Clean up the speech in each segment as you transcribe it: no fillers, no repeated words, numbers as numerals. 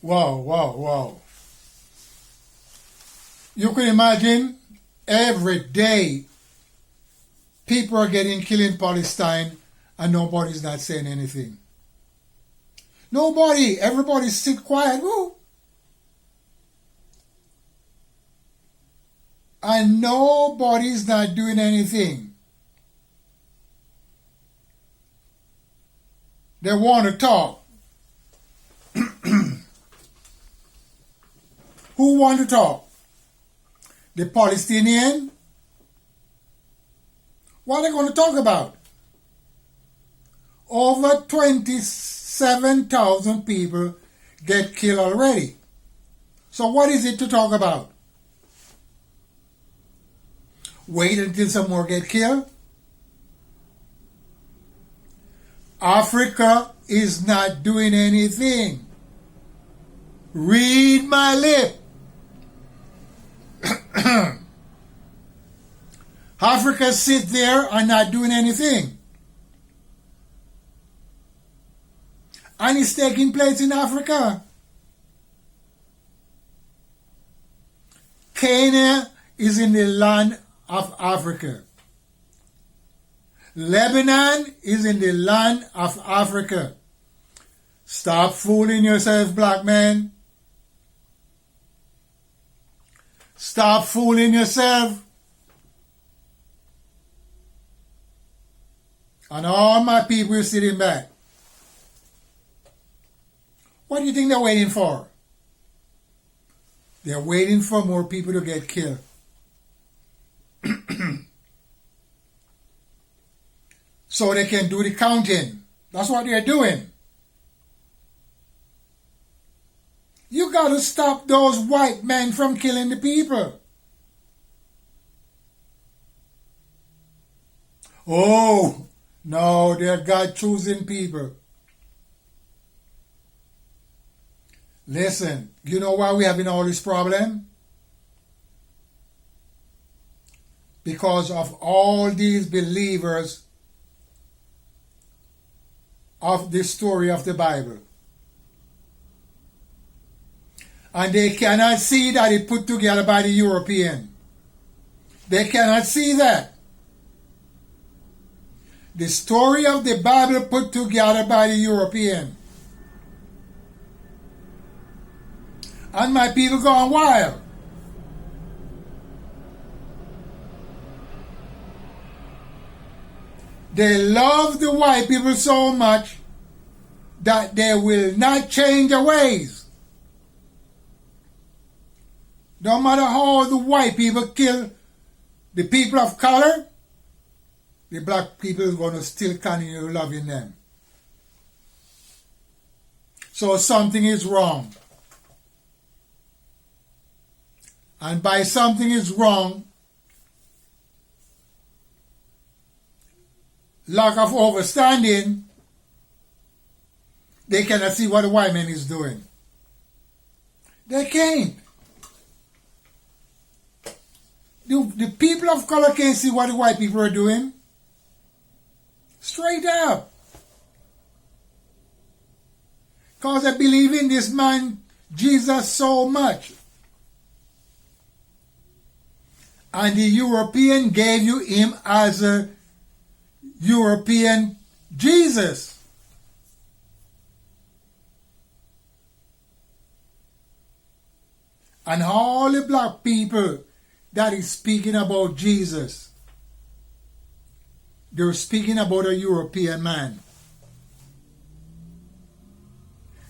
Wow, wow, wow. You can imagine every day people are getting killed in Palestine and nobody's not saying anything. Nobody. Everybody sit quiet. Woo. And nobody's not doing anything. They want to talk. Who want to talk? The Palestinian? What are they going to talk about? Over 27,000 people get killed already. So what is it to talk about? Wait until some more get killed? Africa is not doing anything. Read my lip. Africa sit there and not doing anything. And it's taking place in Africa. Kenya is in the land of Africa. Lebanon is in the land of Africa. Stop fooling yourself, black man. Stop fooling yourself. And all my people sitting back. What do you think they're waiting for? They're waiting for more people to get killed. So they can do the counting. That's what they're doing. You got to stop those white men from killing the people. Oh, no, they're God-choosing people. Listen, you know why we're having all this problem? Because of all these believers of the story of the Bible. And they cannot see that it's put together by the European. They cannot see that. The story of the Bible put together by the European. And my people gone wild. They love the white people so much that they will not change their ways. No matter how the white people kill the people of color, the black people are going to still continue loving them. So something is wrong. And by something is wrong, lack of understanding, they cannot see what the white man is doing. They can't. The people of color can't see what the white people are doing. Straight up. Because they believe in this man, Jesus, so much. And the European gave you him as a European Jesus. And all the black people that is speaking about Jesus, they're speaking about a European man.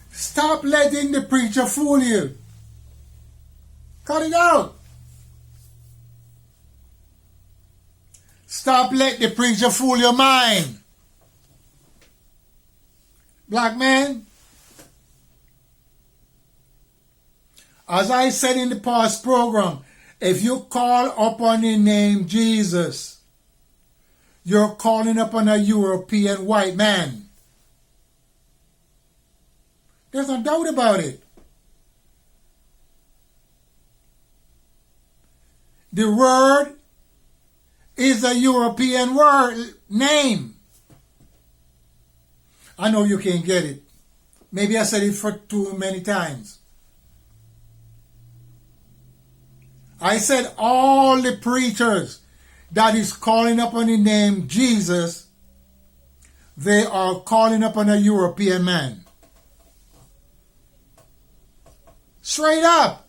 Stop letting the preacher fool you. Cut it out. Stop letting the preacher fool your mind. Black man, as I said in the past program, if you call upon the name Jesus, you're calling upon a European white man. There's no doubt about it. The word is a European word name. I know you can't get it. Maybe I said it for too many times. I said all the preachers that is calling upon the name Jesus, they are calling upon a European man. Straight up.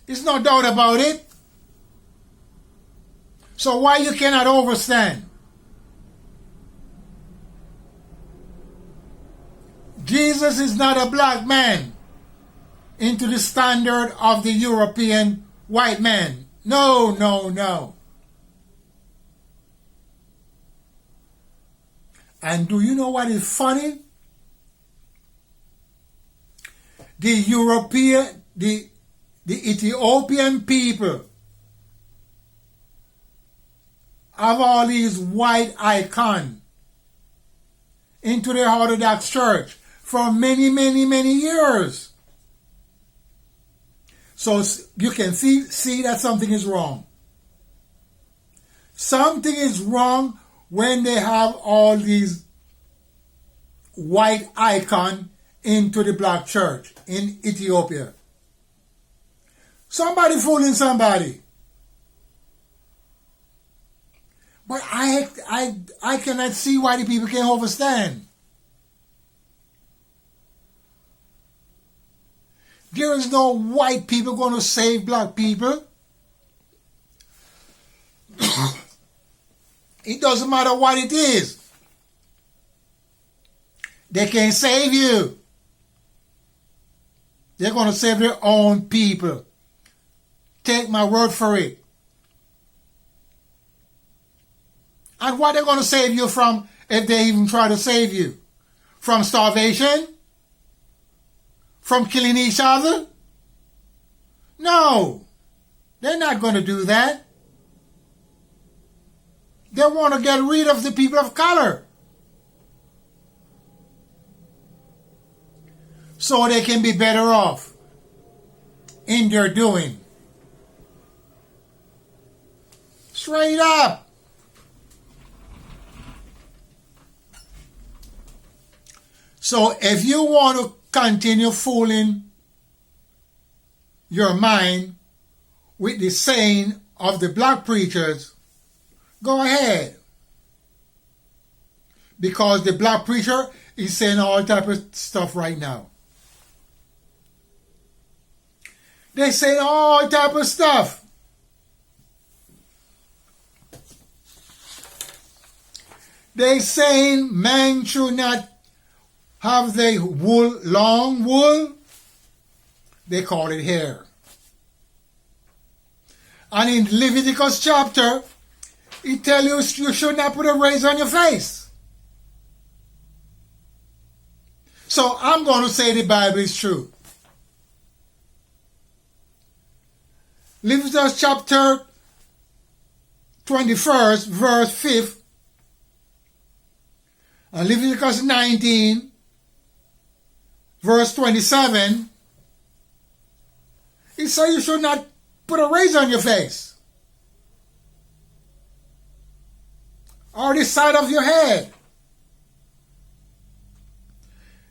There's no doubt about it. So why you cannot understand? Jesus is not a black man into the standard of the European white man. No, no, no. And do you know what is funny? The Ethiopian people have all these white icons into the Orthodox Church for many, many, many years. So you can see that something is wrong. Something is wrong when they have all these white icons into the black church in Ethiopia. Somebody fooling somebody. But I cannot see why the people can't understand. There is no white people going to save black people. It doesn't matter what it is. They can't save you. They're going to save their own people. Take my word for it. And what are they going to save you from if they even try to save you? From starvation? From killing each other? No. They're not going to do that. They want to get rid of the people of color. So they can be better off in their doing. Straight up. So if you want to continue fooling your mind with the saying of the black preachers, go ahead. Because the black preacher is saying all type of stuff right now. They say all type of stuff. They saying man should not have the wool, long wool. They call it hair. And in Leviticus chapter, it tells you you should not put a razor on your face. So I'm going to say the Bible is true. Leviticus chapter 21st, verse 5th, and Leviticus 19, verse 27, it says you should not put a razor on your face or the side of your head.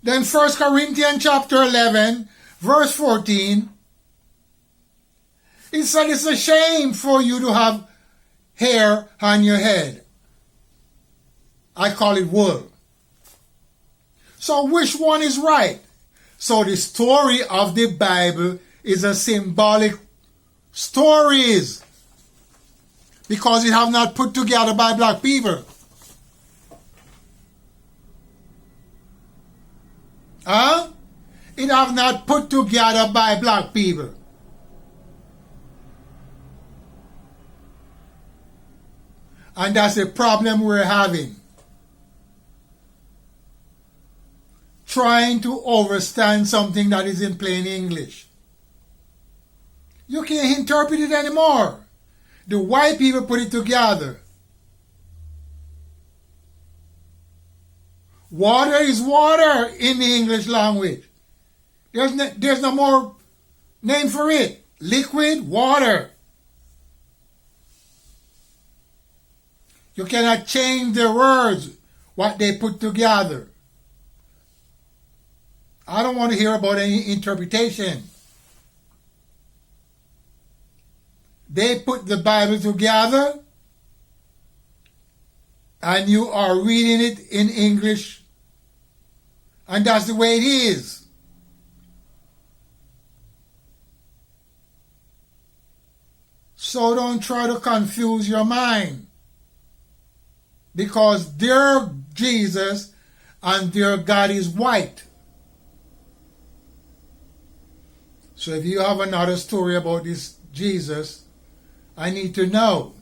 Then 1 Corinthians chapter 11, verse 14, it said it's a shame for you to have hair on your head. I call it wool. So which one is right? So the story of the Bible is a symbolic stories because it have not put together by black people. Huh? It have not put together by black people. And that's the problem we're having. Trying to understand something that is in plain English. You can't interpret it anymore. The white people put it together. Water is water in the English language. There's no more name for it. Liquid, water. You cannot change the words, what they put together. I don't want to hear about any interpretation. They put the Bible together and you are reading it in English, and that's the way it is. So don't try to confuse your mind, because their Jesus and their God is white. So if you have another story about this Jesus, I need to know.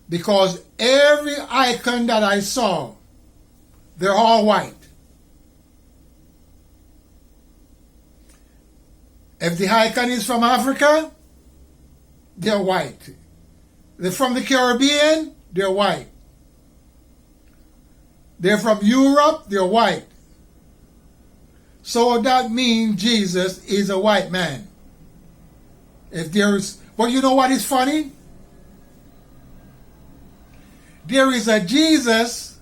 Because every icon that I saw, they're all white. If the icon is from Africa, they're white. They're from the Caribbean, they're white. They're from Europe, they're white. So that means Jesus is a white man. If there's, but you know what is funny? There is a Jesus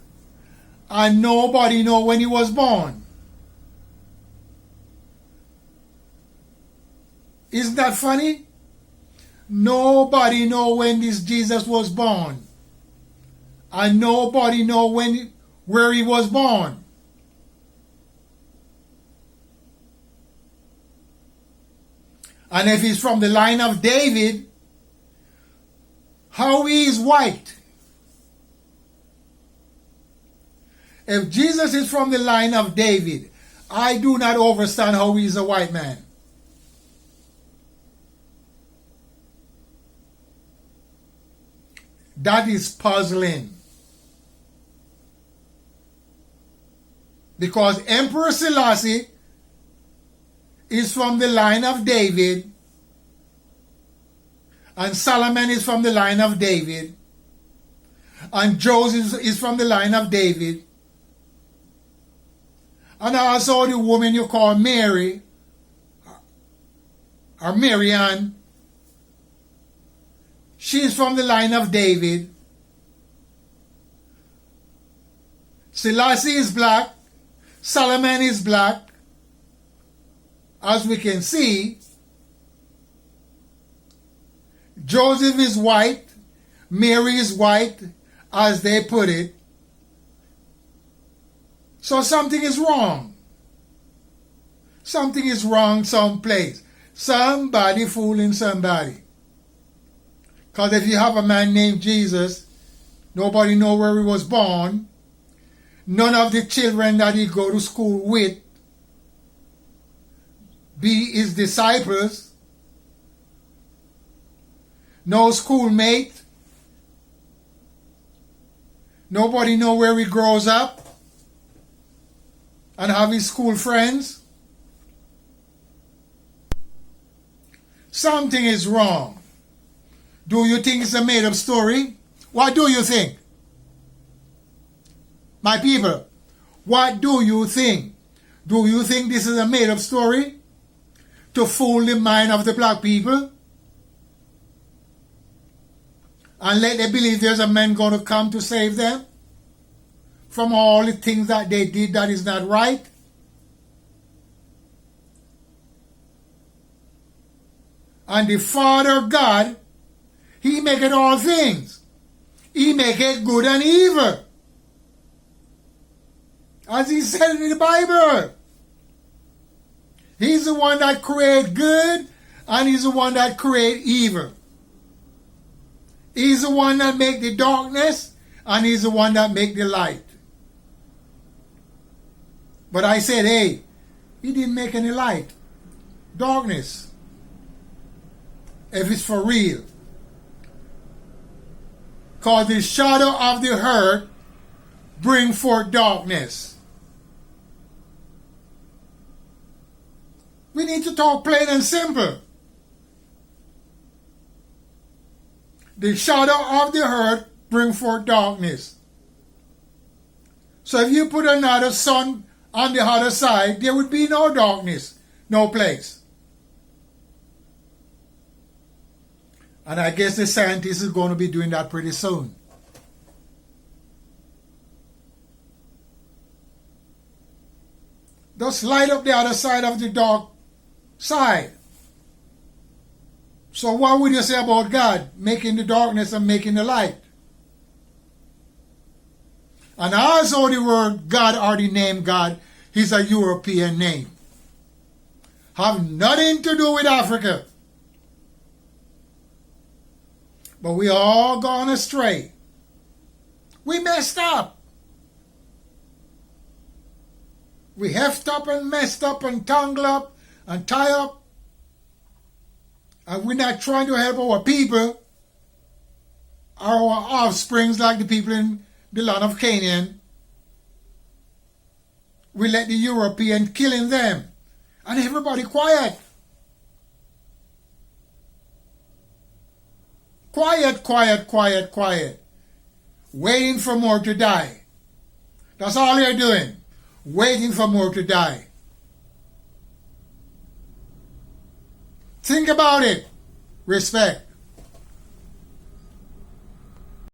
and nobody know when he was born. Isn't that funny? Nobody know when this Jesus was born. And nobody know where he was born. And if he's from the line of David, how he is white? If Jesus is from the line of David, I do not understand how he is a white man. That is puzzling. Because Emperor Selassie is from the line of David, and Solomon is from the line of David, and Joseph is from the line of David, and also the woman you call Mary, or Marianne, she is from the line of David. Selassie is black, Solomon is black, as we can see. Joseph is white, Mary is white, as they put it. So something is wrong. Something is wrong someplace. Somebody fooling somebody. Because if you have a man named Jesus, nobody know where he was born. None of the children that he go to school with be his disciples. No schoolmate. Nobody know where he grows up and have his school friends. Something is wrong. Do you think it's a made-up story? What do you think? My people, what do you think? Do you think this is a made-up story to fool the mind of the black people? And let them believe there's a man going to come to save them from all the things that they did that is not right? And the Father God, he maketh all things. He maketh good and evil. As he said in the Bible. He's the one that create good and he's the one that create evil. He's the one that make the darkness and he's the one that make the light. But I said, hey, he didn't make any light. Darkness. If it's for real. Because the shadow of the earth bring forth darkness. We need to talk plain and simple. The shadow of the earth bring forth darkness. So if you put another sun on the other side, there would be no darkness, no place. And I guess the scientists are going to be doing that pretty soon. Just light up the other side of the dark side. So what would you say about God making the darkness and making the light? And also the word God or the name God is a European name. Have nothing to do with Africa. But we all gone astray. We messed up. We heft up and messed up and tangled up and tie up. And we're not trying to help our people, our offsprings like the people in the land of Canaan. We let the European killing them. And everybody quiet. Quiet, quiet, quiet, quiet. Waiting for more to die. That's all you're doing. Waiting for more to die. Think about it. Respect.